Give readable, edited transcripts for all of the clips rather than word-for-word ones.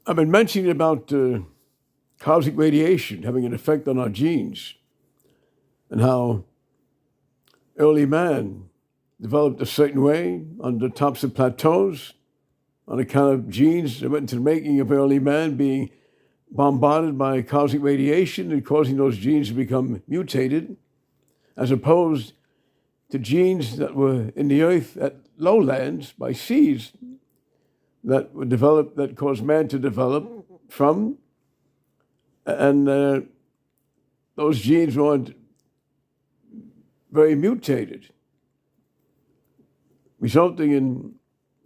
I've been mentioning about cosmic radiation having an effect on our genes and how early man developed a certain way on the tops of plateaus on account of genes that went into the making of early man being bombarded by cosmic radiation and causing those genes to become mutated, as opposed to genes that were in the earth at lowlands by seeds that were developed, that caused man to develop from, and those genes weren't very mutated, resulting in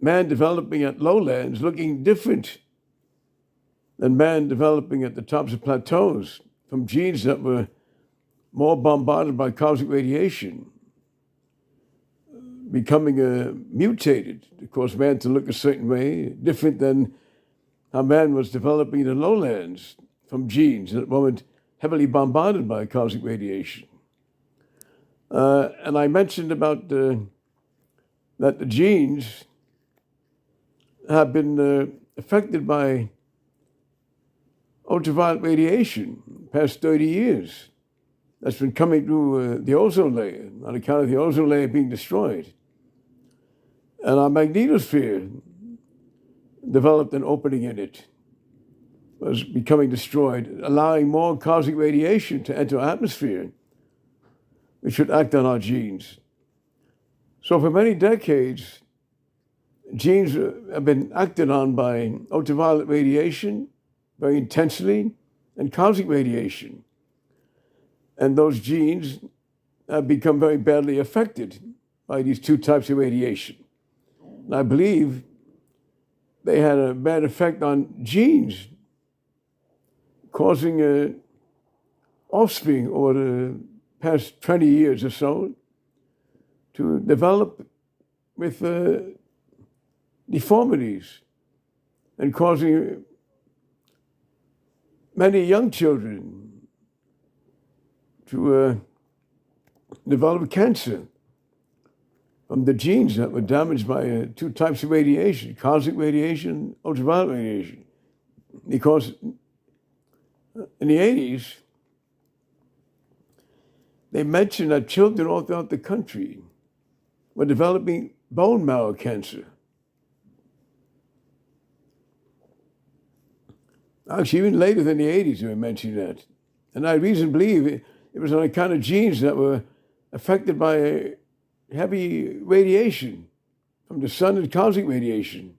man developing at lowlands looking different than man developing at the tops of plateaus from genes that were more bombarded by cosmic radiation, becoming mutated to cause man to look a certain way, different than how man was developing in the lowlands from genes that weren't heavily bombarded by cosmic radiation. And I mentioned about that the genes have been affected by ultraviolet radiation the past 30 years. That's been coming through the ozone layer on account of the ozone layer being destroyed. And our magnetosphere developed an opening in it, was becoming destroyed, allowing more cosmic radiation to enter our atmosphere, which should act on our genes. So for many decades, genes have been acted on by ultraviolet radiation very intensely and cosmic radiation. And those genes have become very badly affected by these two types of radiation. And I believe they had a bad effect on genes, causing offspring over the past 20 years or so to develop with deformities and causing many young children to develop cancer from the genes that were damaged by two types of radiation, cosmic radiation and ultraviolet radiation. Because in the 80s, they mentioned that children all throughout the country were developing bone marrow cancer. Actually, even later than the 80s, they were mentioning that. And I reasonably believe it was on account of genes that were affected by heavy radiation from the sun and cosmic radiation.